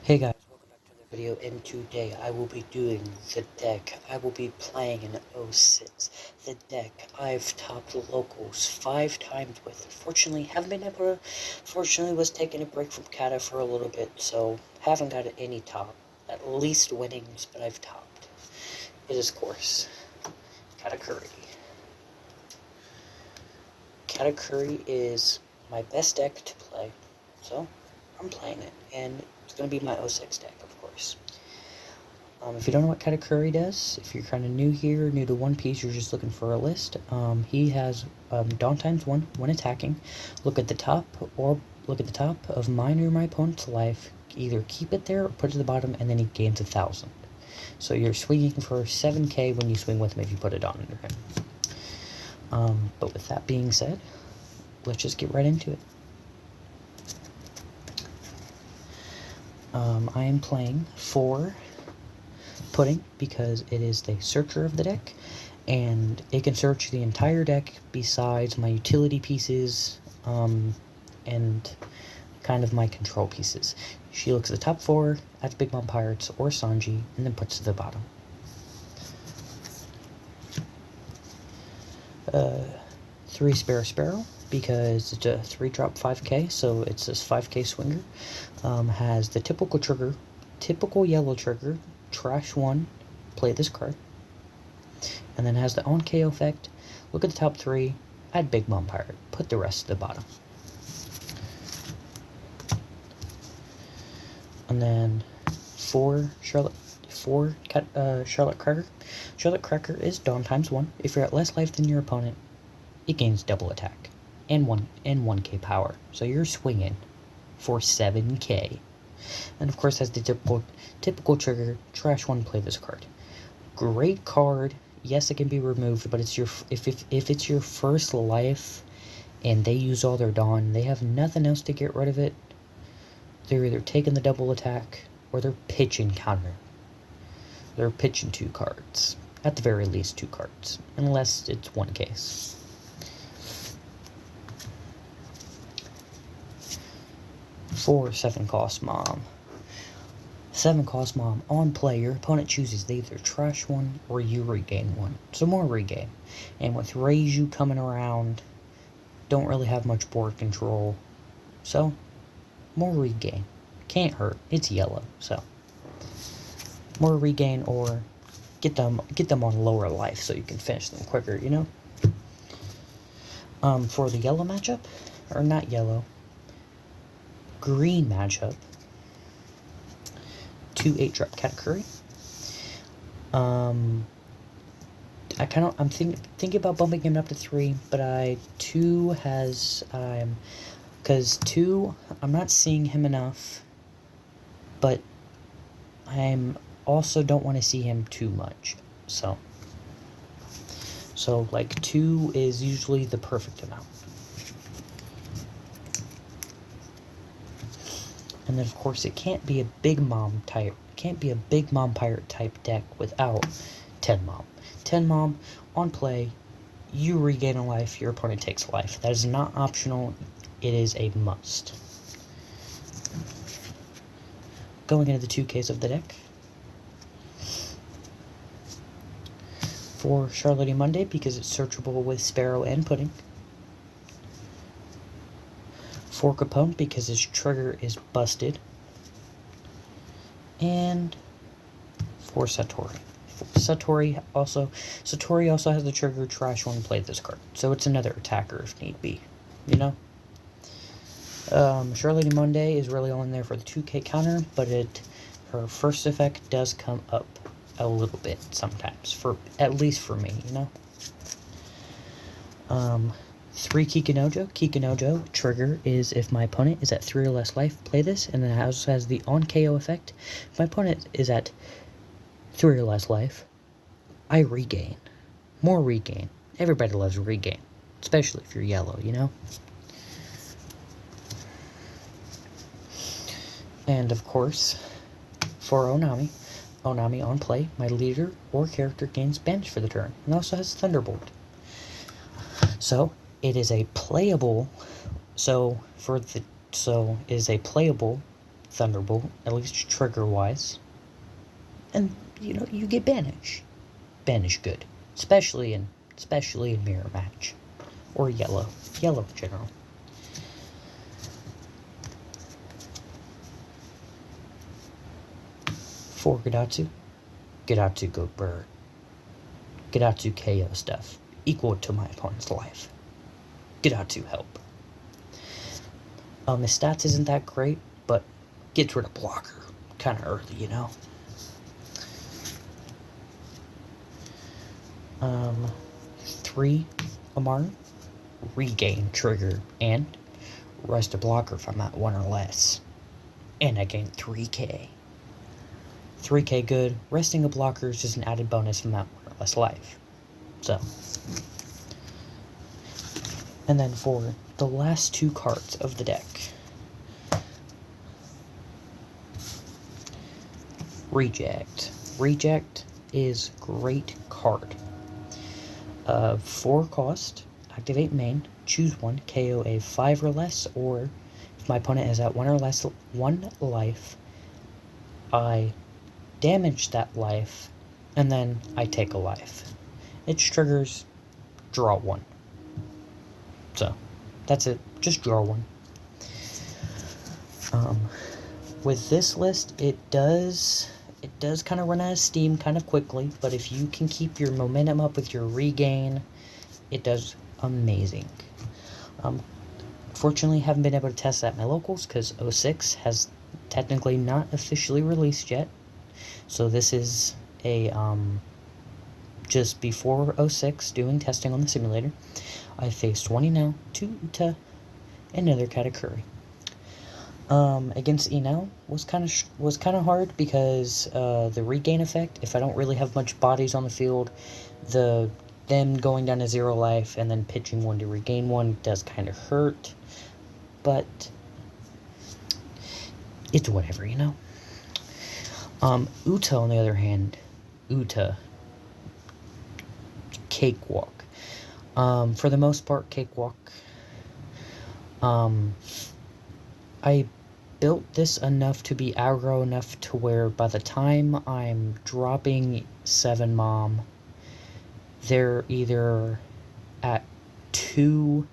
Hey guys, welcome back to the video, and today I will be doing the deck. I will be playing an 06. The deck I've topped locals 5 times with. Fortunately, haven't been able to, fortunately was taking a break from Kata for a little bit, so haven't got any top. At least winnings, but I've topped. It is, of course, Katakuri. Katakuri is my best deck to play, so I'm playing it, and it's going to be my 06 deck, of course. If you don't know what Katakuri does, if you're kind of new here, new to One Piece, you're just looking for a list, he has Dawn times 1 when attacking. Look at the top of mine or my opponent's life. Either keep it there or put it to the bottom, and then he gains 1,000. So you're swinging for 7k when you swing with him if you put a Dawn under him. But with that being said, let's just get right into it. I am playing for Pudding because it is the searcher of the deck, and it can search the entire deck besides my utility pieces, and kind of my control pieces. She looks at the top 4, adds Big Mom Pirates or Sanji, and then puts to the bottom. 3 Sparrow, because it's a 3-drop 5k, so it's this 5k swinger. Has the typical yellow trigger, trash 1, play this card. And then has the on KO effect, look at the top 3, add Big Mom Pirate, put the rest to the bottom. And then Charlotte Cracker. Charlotte Cracker is Dawn times 1. If you're at less life than your opponent, it gains double attack and 1k power. So you're swinging for 7k. And of course has the typical trigger, trash 1, play this card. Great card. Yes, it can be removed, but it's your if it's your first life and they use all their Dawn, they have nothing else to get rid of it. They're either taking the double attack or they're pitching counter. They're pitching 2 cards. At the very least 2 cards, unless it's one case. For 7 cost Mom. 7 cost Mom. On play, your opponent chooses they either trash 1 or you regain 1. So more regain. And with Reiju coming around, don't really have much board control. So, more regain. Can't hurt. It's yellow, so. More regain, or get them on lower life so you can finish them quicker, you know? For the yellow matchup, or not yellow, green matchup, 2 8-drop Katakuri. I'm thinking about bumping him up to 3, but 2 has, because 2, I'm not seeing him enough, but I'm also don't want to see him too much, so like 2 is usually the perfect amount. And then of course it can't be a Big Mom Pirate type deck without 10 Mom. 10 Mom on play, you regain a life, your opponent takes a life. That is not optional, it is a must. Going into the 2Ks of the deck. For Charlotte Monday, because it's searchable with Sparrow and Pudding. For Capone, because his trigger is busted. And for Satori. Satori also has the trigger, trash 1, play this card. So it's another attacker if need be, you know? Charlotte Monday is really only there for the 2k counter, but her first effect does come up a little bit sometimes, at least for me, you know? 3 Kikinojo trigger is if my opponent is at 3 or less life, play this, and then it also has the on KO effect. If my opponent is at 3 or less life, I regain. More regain. Everybody loves regain, especially if you're yellow, you know? And of course, for Onami on play, my leader or character gains banish for the turn, and also has Thunderbolt. So it is a playable Thunderbolt, at least trigger-wise. And, you get Banish. Banish good. Especially in Mirror Match. Or Yellow. Yellow in general. For Gadatsu, Gadatsu go bird. Gadatsu KO stuff. Equal to my opponent's life. Gadatsu help. His stats isn't that great, but gets rid of blocker kind of early, 3 Amar, regain trigger, and rest a blocker if I'm at 1 or less. And I gain 3k. 3k good. Resting a blocker is just an added bonus from that 1 or less life. So. And then for the last 2 cards of the deck. Reject. Reject is great card. 4 cost, activate main, choose 1, KO a 5 or less, or if my opponent is at 1 or less 1 life, I damage that life, and then I take a life. Its triggers, draw 1. So, that's it. Just draw 1. With this list, it does kind of run out of steam kind of quickly, but if you can keep your momentum up with your regain, it does amazing. Fortunately, haven't been able to test that at my locals because 06 has technically not officially released yet. So this is a just before 06 doing testing on the simulator. I faced 1 Enel, 2 Uta, and another Katakuri. Against Enel was kind of hard because the regain effect. If I don't really have much bodies on the field, them going down to 0 life and then pitching 1 to regain 1 does kind of hurt. But it's whatever, Uta, on the other hand, Uta, cakewalk. For the most part, cakewalk. I built this enough to be aggro enough to where by the time I'm dropping 7 Mom, they're either at 2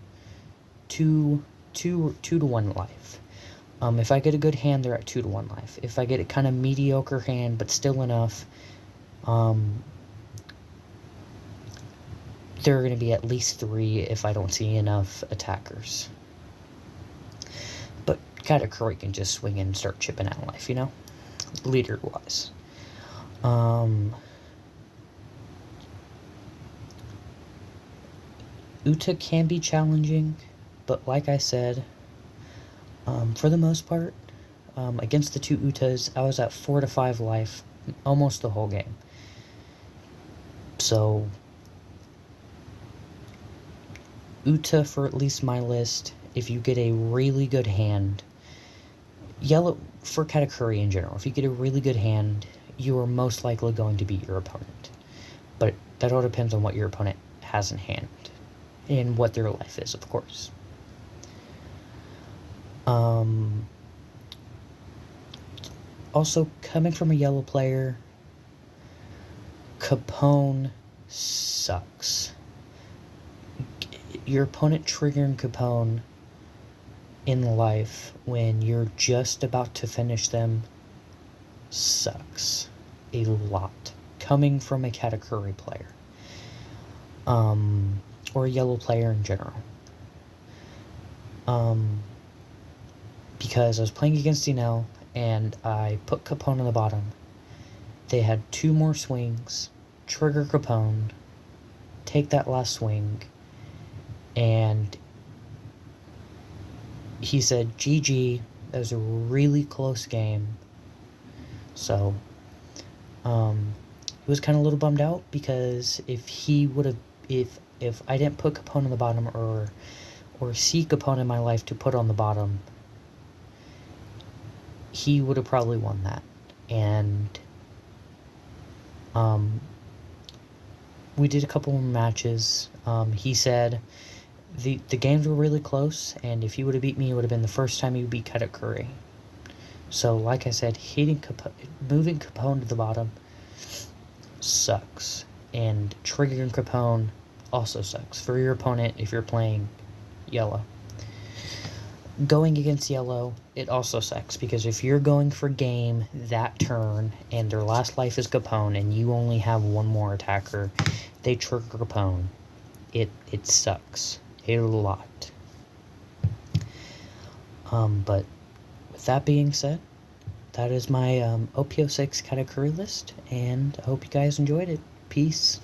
to 1 life. If I get a good hand, they're at 2 to 1 life. If I get a kind of mediocre hand, but still enough, they're going to be at least 3 if I don't see enough attackers. But Katakuri can just swing in and start chipping out life, leader-wise. Uta can be challenging, but like I said, for the most part, against the 2 Utas, I was at 4 to 5 life almost the whole game. So, Uta for at least my list, if you get a really good hand, yellow for Katakuri in general, if you get a really good hand, you are most likely going to beat your opponent. But that all depends on what your opponent has in hand, and what their life is, of course. Also, coming from a yellow player, Capone sucks. Your opponent triggering Capone in life when you're just about to finish them sucks a lot. Coming from a Katakuri player. Or a yellow player in general. Because I was playing against Enel, and I put Capone on the bottom. They had 2 more swings, trigger Capone, take that last swing, and he said, GG, that was a really close game. So, he was kind of a little bummed out, because if he would have, if I didn't put Capone on the bottom, or see Capone in my life to put on the bottom, he would have probably won that. And we did a couple more matches. He said the games were really close, and if he would have beat me, it would have been the first time he beat Katakuri. So, like I said, moving Capone to the bottom sucks, and triggering Capone also sucks for your opponent if you're playing yellow. Going against yellow, it also sucks, because if you're going for game that turn and their last life is Capone and you only have one more attacker, they trigger Capone. It sucks a lot. But with that being said, that is my Op06 Katakuri list, and I hope you guys enjoyed it. Peace.